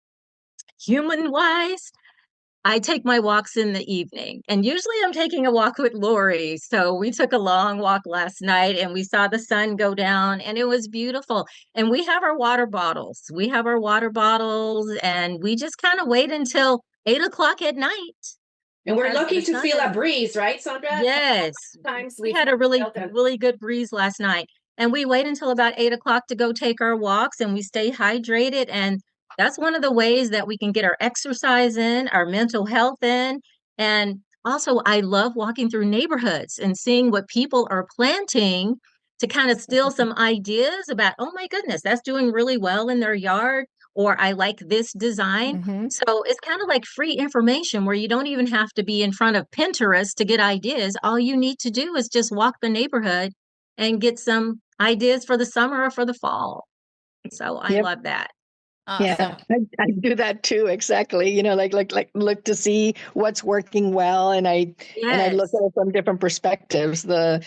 human wise, I take my walks in the evening, and usually I'm taking a walk with Lori. So we took a long walk last night and we saw the sun go down and it was beautiful. And we have our water bottles. We have our water bottles and we just kind of wait until 8 o'clock at night. And we're because lucky the to sun feel is- a breeze, right, Sandra? Yes, Sometimes we had a felt that. really good breeze last night. And we wait until about 8 o'clock to go take our walks and we stay hydrated. And that's one of the ways that we can get our exercise in, our mental health in. And also, I love walking through neighborhoods and seeing what people are planting to kind of steal some ideas about, oh my goodness, that's doing really well in their yard, or I like this design. Mhm. So it's kind of like free information where you don't even have to be in front of Pinterest to get ideas. All you need to do is just walk the neighborhood and get some ideas for the summer or for the fall. So I Yep. love that. Awesome. Yeah, I do that too. Exactly. Like look to see what's working well, and I look Yes. at it from different perspectives. The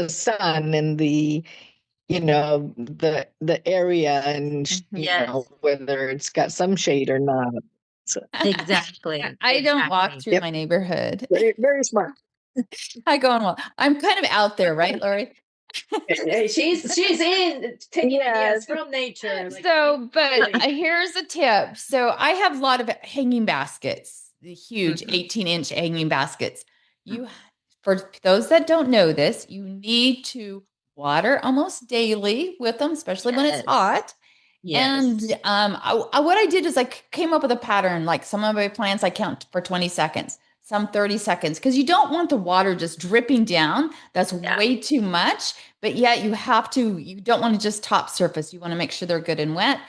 sun and the the area, and Mhm. Yes. whether it's got some shade or not. So, Exactly. I don't walk Exactly. through Yep. my neighborhood. very very smart. I go on well. I'm kind of out there, right, Lori? Hey, she's in taking Yes. ideas from nature. Like, So, but really. here's a tip. So I have a lot of hanging baskets, the huge Mhm. 18-inch hanging baskets. You, for those that don't know this, you need to water almost daily with them, especially when it's Yes. hot. And Yes. what I did is I came up with a pattern. Like some of my plants, I count for 20 seconds, some 30 seconds, because you don't want the water just dripping down. That's Yeah. way too much. But yet you don't want to just top surface. You want to make sure they're good and wet.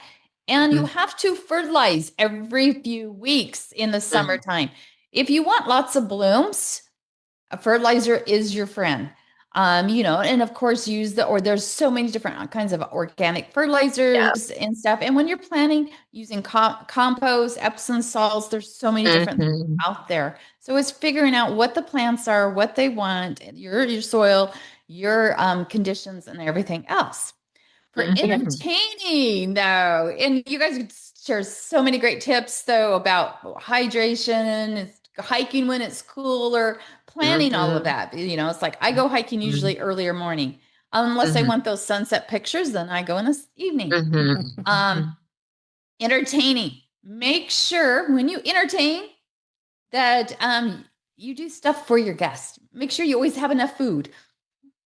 And you Mhm. have to fertilize every few weeks in the Mhm. summertime. If you want lots of blooms, a fertilizer is your friend. And of course there's so many different kinds of organic Yeah. fertilizers and stuff. And when you're planting using compost, Epsom salts, there's so many different things Mhm. out there. So it's figuring out what the plants are, what they want, your soil, your conditions and everything else. For Mhm. entertaining, though, and you guys share so many great tips, though, about hydration, hiking when it's cooler, planning all of Mhm. that. It's like I go hiking usually earlier morning, unless I Mhm. want those sunset pictures, then I go in the evening. Mhm. Entertaining. Make sure when you entertain that you do stuff for your guests. Make sure you always have enough food,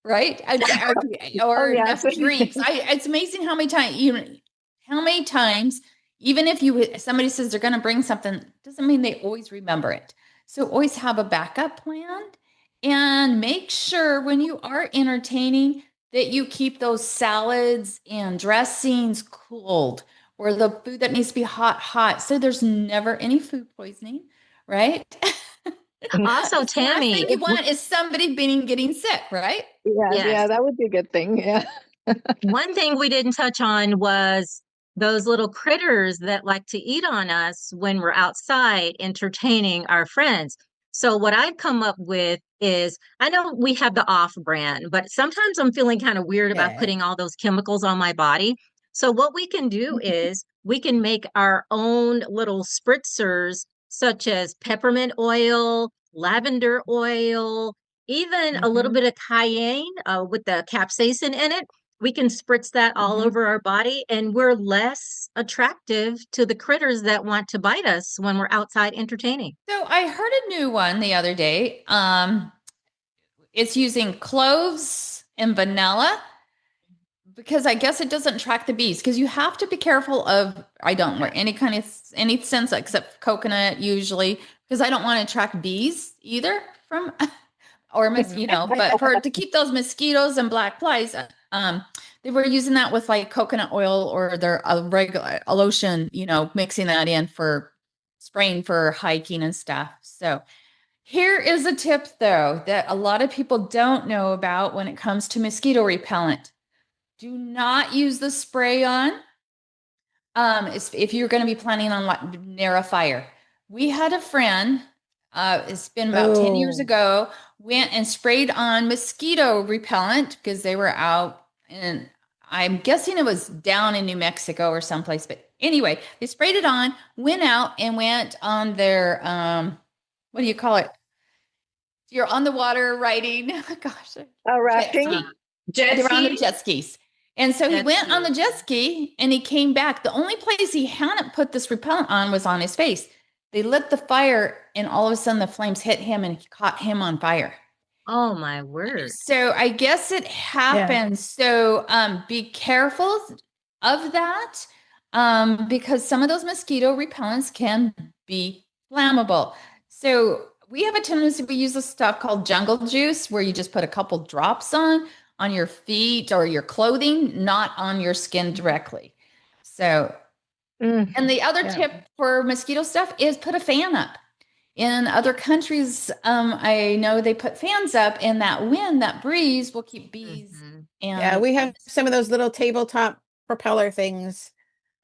right? Oh Or yes. enough drinks. It's amazing how many times, even if somebody says they're going to bring something, doesn't mean they always remember it. So always have a backup plan and make sure when you are entertaining that you keep those salads and dressings cooled, or the food that needs to be hot. So there's never any food poisoning, right? Also, The last thing Tammy, you want is somebody getting sick, right? Yeah, yes. that would be a good thing. Yeah. One thing we didn't touch on was those little critters that like to eat on us when we're outside entertaining our friends. So what I've come up with is I know we have the off brand, but sometimes I'm feeling kind of weird about Okay. putting all those chemicals on my body. So what we can do is we can make our own little spritzers, such as peppermint oil, lavender oil, even a little Mhm. bit of cayenne with the capsaicin in it. We can spritz that all Mhm. over our body and we're less attractive to the critters that want to bite us when we're outside entertaining. So I heard a new one the other day. It's using cloves and vanilla because I guess it doesn't attract the bees. Because you have to be careful of. I don't wear any scents except coconut usually because I don't want to attract bees either from or mosquito. But to keep those mosquitoes and black flies, they were using that with like coconut oil or their regular a lotion. Mixing that in for spraying for hiking and stuff. So here is a tip though that a lot of people don't know about when it comes to mosquito repellent. Do not use the spray on if you're going to be planning on near a fire. We had a friend, it's been about 10 years Oh. ago, went and sprayed on mosquito repellent because they were out, and I'm guessing it was down in New Mexico or someplace, but Anyway, they sprayed it on, went out and went on their, what do you call it? You're on the water riding. Gosh. Rafting. Jet They were on the ski? jet skis. And so he Jet went on the ski. jet ski and he came back. The only place he hadn't put this repellent on was on his face. They lit the fire and all of a sudden the flames hit him and caught him on fire. Oh my word. So I guess it happens. So be careful of that because some of those mosquito repellents can be flammable. So we have a tendency, we use a stuff called jungle juice where you just put a couple drops on your feet or your clothing, not on your skin directly. So, and the other tip for mosquito stuff is put a fan up. In other countries, I know they put fans up, and that wind, that breeze will keep bees. Mhm. And we have some of those little tabletop propeller things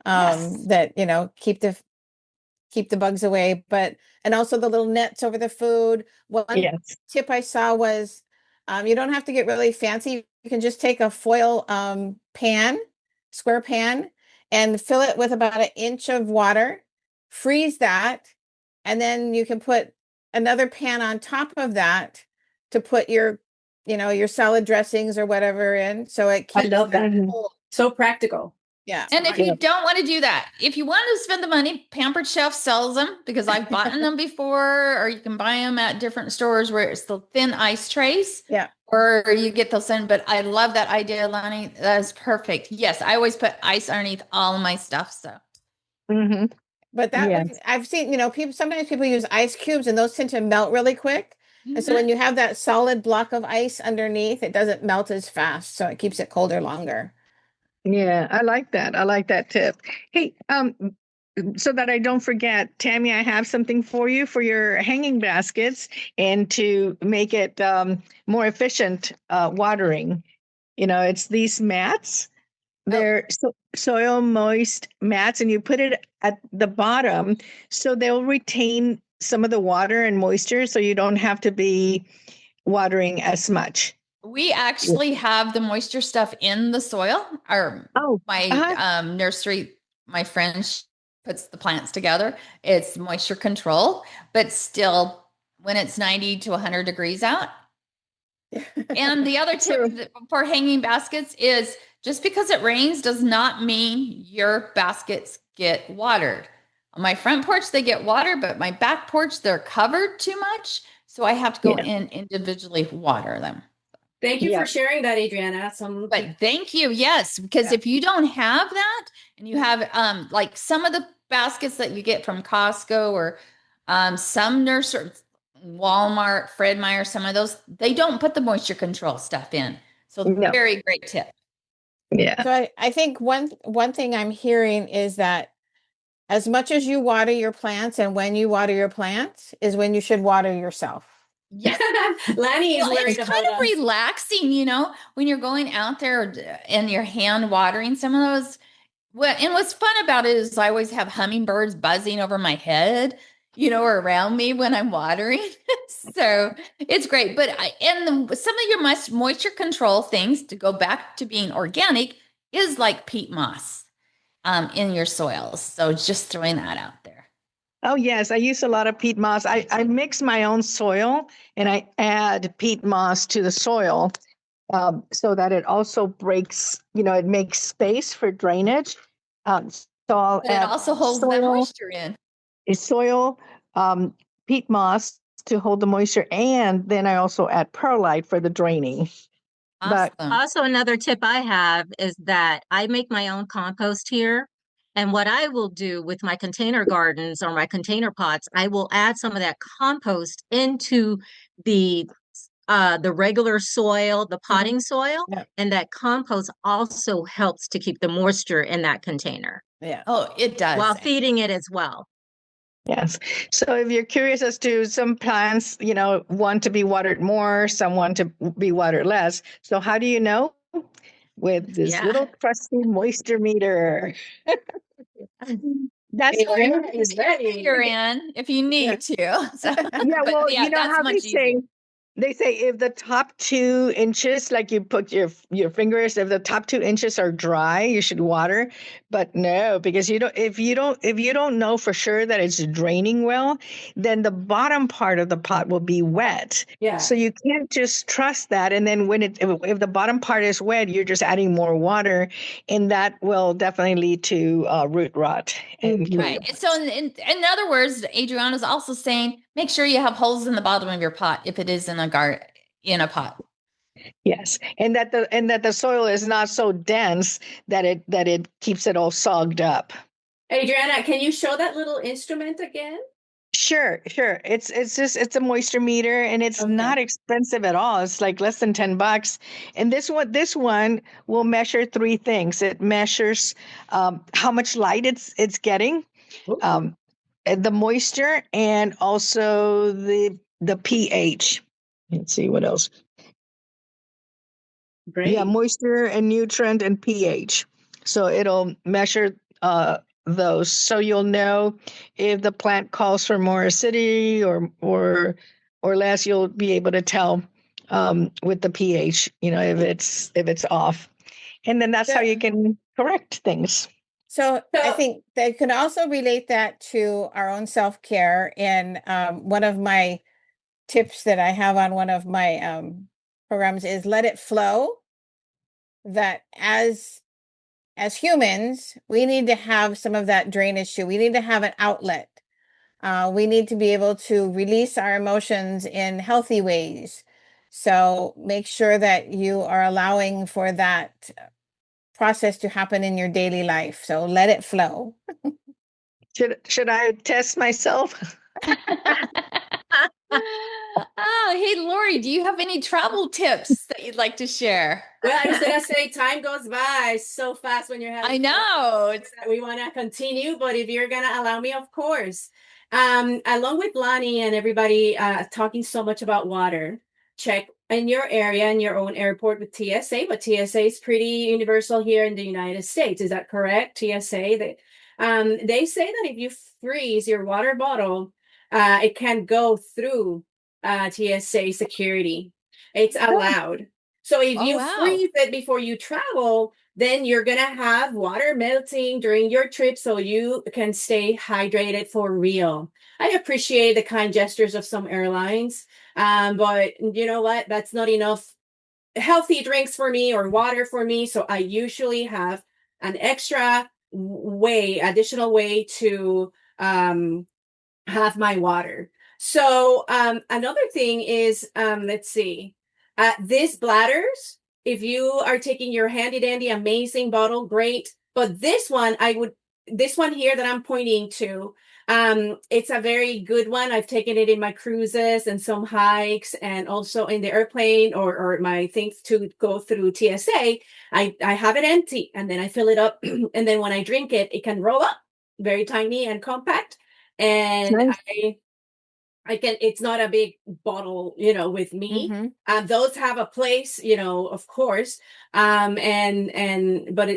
Yes. that keep the bugs away, and also the little nets over the food. One Yes. tip I saw was you don't have to get really fancy. You can just take a foil square pan, and fill it with about 1 inch of water, freeze that, and then you can put another pan on top of that to put your salad dressings or whatever in. So it I keeps love that. Mhm. cold. So practical. Yeah. And if Yeah. you don't want to do that, if you want to spend the money, Pampered Chef sells them because I've bought them before, or you can buy them at different stores where it's the thin ice trays. Yeah. Or you get those in. But I love that idea, Lonnie. That is perfect. Yes, I always put ice underneath all my stuff. So Mhm. But that Yes. one, I've seen, sometimes people use ice cubes and those tend to melt really quick. And so Mhm. when you have that solid block of ice underneath, it doesn't melt as fast. So it keeps it colder longer. Yeah, I like that. I like that tip. Hey, so that I don't forget, Tammy, I have something for you for your hanging baskets and to make it more efficient watering. It's these mats. They're soil moist mats, and you put it at the bottom so they'll retain some of the water and moisture so you don't have to be watering as much. We actually have the moisture stuff in the soil. Or Oh, my nursery, my friend puts the plants together. It's moisture control, but still, when it's 90 to 100 degrees out. And the other tip for hanging baskets is just because it rains does not mean your baskets get watered. On my front porch, they get water, but my back porch, they're covered too much. So I have to go in individually water them. Thank you Yeah. for sharing that, Adriana. But thank you. Yes, because if you don't have that and you have like some of the baskets that you get from Costco or some nursery, Walmart, Fred Meyer, some of those, they don't put the moisture control stuff in. So No. very great tip. Yeah. So I think one thing I'm hearing is that as much as you water your plants and when you water your plants is when you should water yourself. Yes. Lanny is Well, worried it's about kind of us. relaxing, when you're going out there and your hand watering some of those. Well, and what's fun about it is I always have hummingbirds buzzing over my head, or around me when I'm watering. So it's great. But some of your moisture control things to go back to being organic is like peat moss in your soils. So just throwing that out there. Oh, yes. I use a lot of peat moss. I mix my own soil and I add peat moss to the soil so that it also breaks, it makes space for drainage. So I'll But it add also holds that moisture in. soil, peat moss to hold the moisture, and then I also add perlite for the draining. Awesome. But Also, another tip I have is that I make my own compost here. And what I will do with my container gardens or my container pots, I will add some of that compost into the regular soil, the potting soil, Yeah. and that compost also helps to keep the moisture in that container Yeah. Oh, it does. while feeding it as well. yes. So if you're curious as to some plants, want to be watered more, some want to be watered less. So how do you know? With this Yeah. little trusty moisture meter. That's Adriana is ready. You're in if you need to. So, yeah. but Well, yeah, you know that's how they much easier. say They say if the top 2 inches, like you put your fingers, if the top 2 inches are dry, you should water. But no, because if you don't know for sure that it's draining well, then the bottom part of the pot will be wet. Yeah. So you can't just trust that. And then if the bottom part is wet, you're just adding more water, and that will definitely lead to root rot and kill your Right. And so in other words, Adriana's also saying, make sure you have holes in the bottom of your pot if it is in a pot. Yes, and that the soil is not so dense that it keeps it all sogged up. Adriana, can you show that little instrument again? Sure. It's a moisture meter, and it's not expensive at all. It's like less than $10. And this one will measure 3 things. It measures how much light it's getting, the moisture, and also the pH. Let's see what else. Great. Yeah, moisture and nutrient and pH. So it'll measure those, so you'll know if the plant calls for more acidity or less. You'll be able to tell with the pH, if it's off, and then that's how you can correct things. So I think they can also relate that to our own self-care. And one of my tips that I have on one of my programs is let it flow. That as humans, we need to have some of that drainage too. We need to have an outlet. We need to be able to release our emotions in healthy ways. So make sure that you are allowing for that process to happen in your daily life. So let it flow. Should I test myself? Oh, hey, Lori, do you have any travel tips that you'd like to share? Well, I was gonna say time goes by so fast when you're having. I know. We want to continue, but if you're gonna allow me, of course. Along with Lonnie and everybody talking so much about water, check in your area in your own airport with TSA. But TSA is pretty universal here in the United States. Is that correct? TSA. They say that if you freeze your water bottle, it can go through TSA security. It's allowed. So if you freeze it before you travel, then you're going to have water melting during your trip so you can stay hydrated for real. I appreciate the kind gestures of some airlines, but you know what? That's not enough healthy drinks for me or water for me. So I usually have an additional way to have my water. So another thing is, let's see, these bladders, if you are taking your handy dandy amazing bottle, great. But this one here that I'm pointing to, it's a very good one. I've taken it in my cruises and some hikes, and also in the airplane or my things to go through TSA. I have it empty, and then I fill it up, and then when I drink it, it can roll up, very tiny and compact. And Nice. I can, it's not a big bottle, with me. Those have a place, of course. But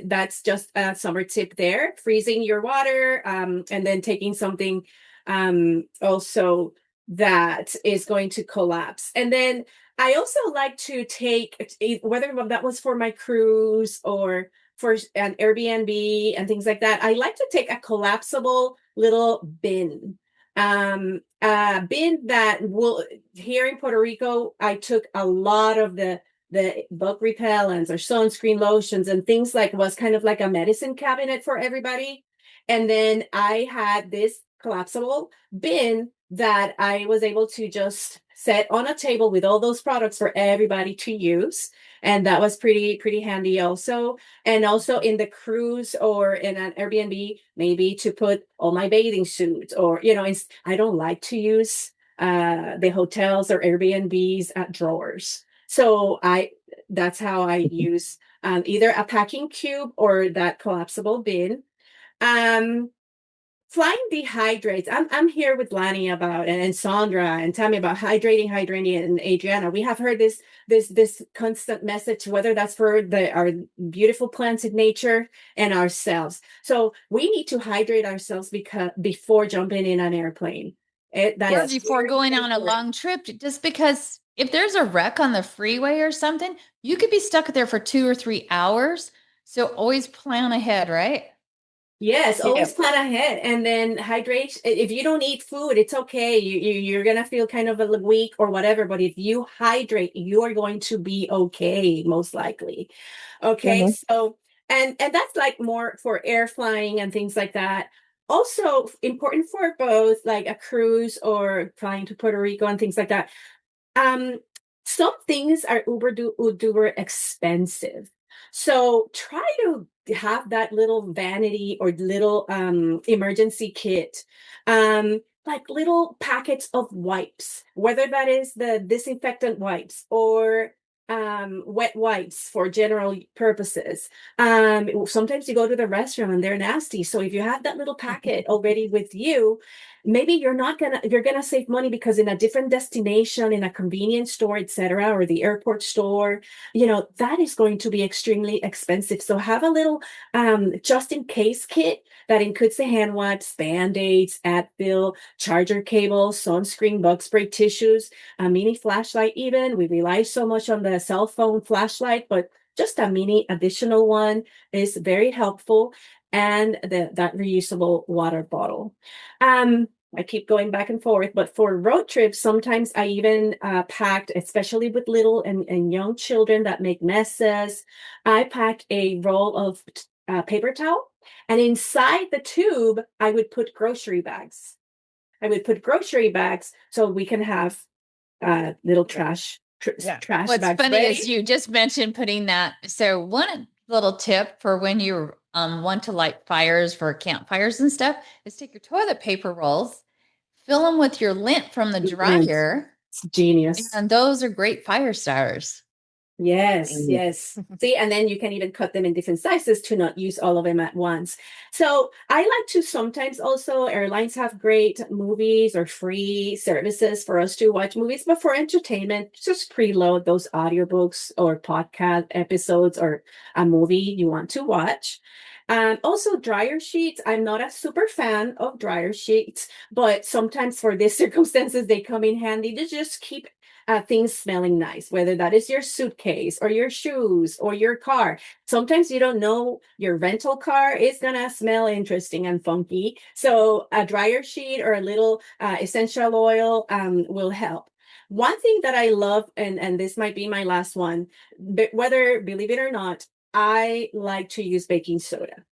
that's just a summer tip there, freezing your water, and then taking something, also that is going to collapse. And then I also like to take, whether that was for my cruise or for an Airbnb and things like that, I like to take a collapsible little bin. Bin that will, here in Puerto Rico, I took a lot of the bug repellents or sunscreen lotions and things, like was kind of like a medicine cabinet for everybody. And then I had this collapsible bin that I was able to just set on a table with all those products for everybody to use. And that was pretty handy also. And also in the cruise or in an Airbnb, maybe to put all my bathing suits, or, I don't like to use the hotels or Airbnbs at drawers. So that's how I use either a packing cube or that collapsible bin. Flying dehydrates. I'm here with Lani about and Sandra and Tammy about hydrating, and Adriana. We have heard this constant message, whether that's for our beautiful plants in nature and ourselves. So we need to hydrate ourselves before jumping in an airplane. It, Or that's Yes. before very, going very on a important. long trip, just because if there's a wreck on the freeway or something, you could be stuck there for 2 or 3 hours. So always plan ahead, right? Yes, Yeah. always plan ahead and then hydrate. If you don't eat food, it's okay. You're gonna feel kind of a weak or whatever, but if you hydrate, you are going to be okay, most likely. Okay, Mhm. so and that's like more for air flying and things like that. Also important for both like a cruise or flying to Puerto Rico and things like that. Um, some things are uber expensive. So try to have that little vanity or little emergency kit. Like little packets of wipes, whether that is the disinfectant wipes or wet wipes for general purposes. Sometimes you go to the restroom and they're nasty. So if you have that little packet already with you, maybe you're gonna save money because in a different destination, in a convenience store, etc., or the airport store, that is going to be extremely expensive. So have a little just in case kit that includes the hand wipes, band-aids, Advil, charger cable, sunscreen, bug spray tissues, a mini flashlight. Even we rely so much on the cell phone flashlight, but just a mini additional one is very helpful, and that reusable water bottle. I keep going back and forth, but for road trips, sometimes I even packed, especially with little and young children that make messes, I packed a roll of paper towel, and inside the tube, I would put grocery bags. I would put grocery bags so we can have little Yeah. trash What's bags funny ready. is you just mentioned putting that. So one little tip for when you want to light fires for campfires and stuff is take your toilet paper rolls, fill them with your lint from the It's dryer, genius. and those are great fire starters. Yes, Mm. yes. See, and then you can even cut them in different sizes to not use all of them at once. So I like to sometimes also, airlines have great movies or free services for us to watch movies, but for entertainment, just preload those audiobooks or podcast episodes or a movie you want to watch. Also, dryer sheets. I'm not a super fan of dryer sheets, but sometimes for these circumstances, they come in handy to just keep things smelling nice, whether that is your suitcase or your shoes or your car. Sometimes you don't know your rental car is going to smell interesting and funky. So a dryer sheet or a little essential oil will help. One thing that I love, and this might be my last one, but whether believe it or not, I like to use baking soda.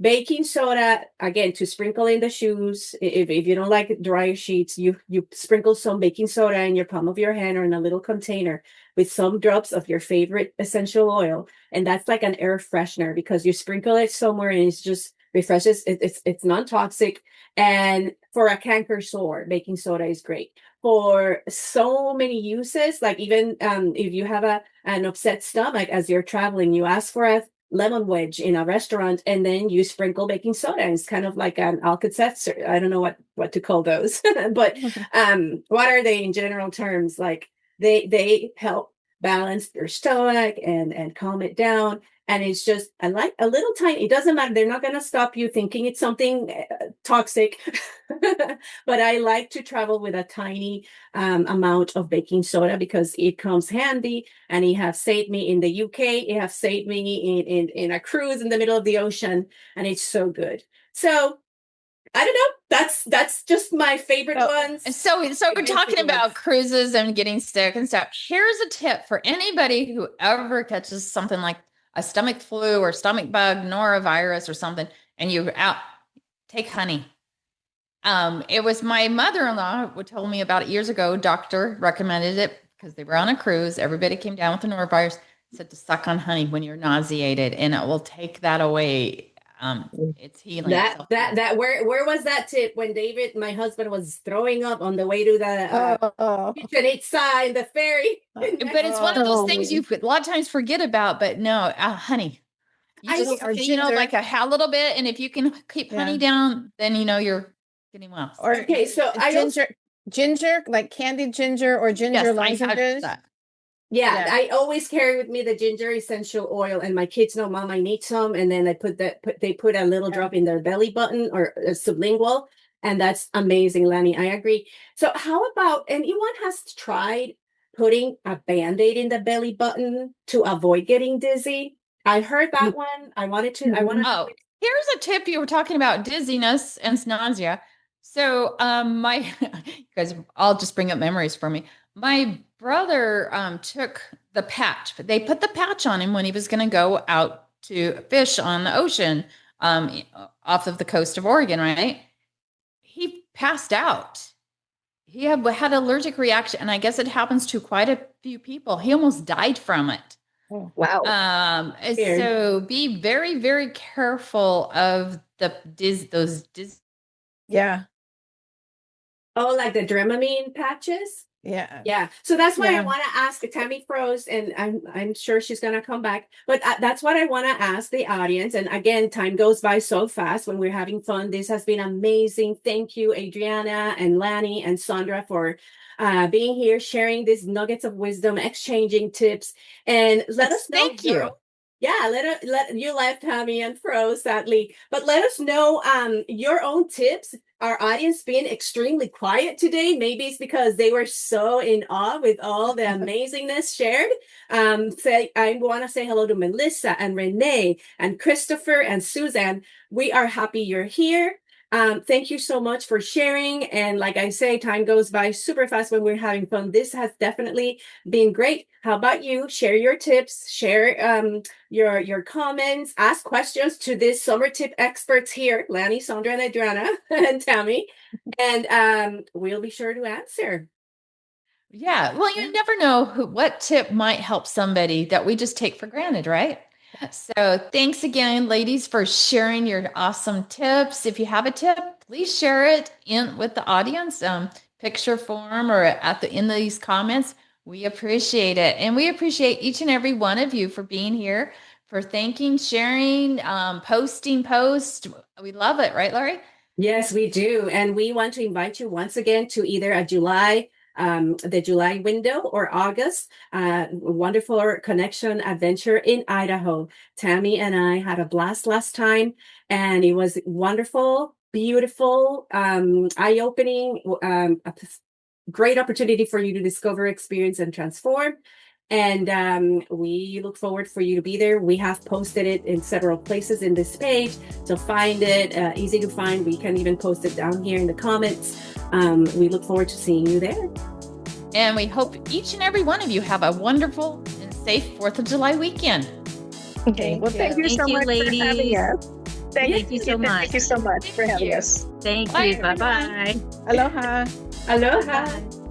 Baking soda, again, to sprinkle in the shoes. If you don't like dry sheets, you sprinkle some baking soda in your palm of your hand or in a little container with some drops of your favorite essential oil. And that's like an air freshener because you sprinkle it somewhere and it's just refreshes. It's non-toxic. And for a canker sore, baking soda is great. For so many uses, like even if you have an upset stomach as you're traveling, you ask for a lemon wedge in a restaurant and then you sprinkle baking soda. It's kind of like an Alka-Seltzer. I don't know what to call those, but what are they in general terms? Like they help balance your stomach and calm it down. And it's just I like a little tiny. It doesn't matter. They're not going to stop you thinking it's something toxic, but I like to travel with a tiny amount of baking soda because it comes handy, and it has saved me in the UK. It has saved me in a cruise in the middle of the ocean, and it's so good. So I don't know. That's just my favorite So- ones. And so we're talking about cruises and getting sick and stuff. Here's a tip for anybody who ever catches something like a stomach flu or stomach bug, norovirus or something, and you're out, take honey. It was my mother-in-law who told me about it years ago. Doctor recommended it because they were on a cruise. Everybody came down with the norovirus. Said to suck on honey when you're nauseated, and it will take that away. It's healing. That where was that tip when David, my husband, was throwing up on the way to the kitchen side, the ferry? But it's one of those things you a lot of times forget about. But no, honey. You I just, or you know, ginger. like a little bit, and if you can keep honey down, then you know you're getting well. Or Okay, so I also, ginger, like candied ginger or ginger Yes, I had lozenges. that. yeah, Yeah. I always carry with me the ginger essential oil, and my kids know, Mom, I need some, and then they put a little Yeah. drop in their belly button or sublingual, And that's amazing, Lani. I agree. So how about anyone has tried putting a Band-Aid in the belly button to avoid getting dizzy? I heard that one. I want to Oh, here's a tip. You were talking about dizziness and nausea. So, my guys, I'll just bring up memories for me. My brother took the patch. They put the patch on him when he was going to go out to fish on the ocean off of the coast of Oregon, right? He passed out. He had allergic reaction, and I guess it happens to quite a few people. He almost died from it. Wow. Weird. So be very, very careful of those Yeah. Oh, like the Dramamine patches? Yeah. Yeah. So that's why I Yeah. want to ask Tammy froze, and I'm sure she's gonna come back. But that's what I want to ask the audience. And again, time goes by so fast when we're having fun. This has been amazing. Thank you, Adriana and Lani and Sandra, for being here, sharing these nuggets of wisdom, exchanging tips, and let us know. Thank you. Yeah, let you left Tammy and froze sadly, but let us know your own tips. Our audience being extremely quiet today. Maybe it's because they were so in awe with all the amazingness shared. I want to say hello to Melissa and Renee and Christopher and Suzanne. We are happy you're here. Thank you so much for sharing. And like I say, time goes by super fast when we're having fun. This has definitely been great. How about you? Share your tips, share your comments, ask questions to these summer tip experts here, Lani, Sandra, and Adriana, and Tammy, and we'll be sure to answer. Yeah. Well, you never know what tip might help somebody that we just take for granted, right? So thanks again, ladies, for sharing your awesome tips. If you have a tip, please share it in with the audience, picture form or in these comments. We appreciate it. And we appreciate each and every one of you for being here, for thanking, sharing, posting posts. We love it, right, Laurie? Yes, we do. And we want to invite you once again to either the July window or August, wonderful connection adventure in Idaho. Tammy and I had a blast last time, and it was wonderful, beautiful, eye-opening, a great opportunity for you to discover, experience, and transform. And we look forward for you to be there. We have posted it in several places in this page, so find it easy to find. We can even post it down here in the comments. We look forward to seeing you there. And we hope each and every one of you have a wonderful and safe 4th of July weekend. Okay. Well, thank you so much for having us. Thank you so much. Thank you so much for having us. Thank Bye, you. Bye-bye. Aloha. Aloha.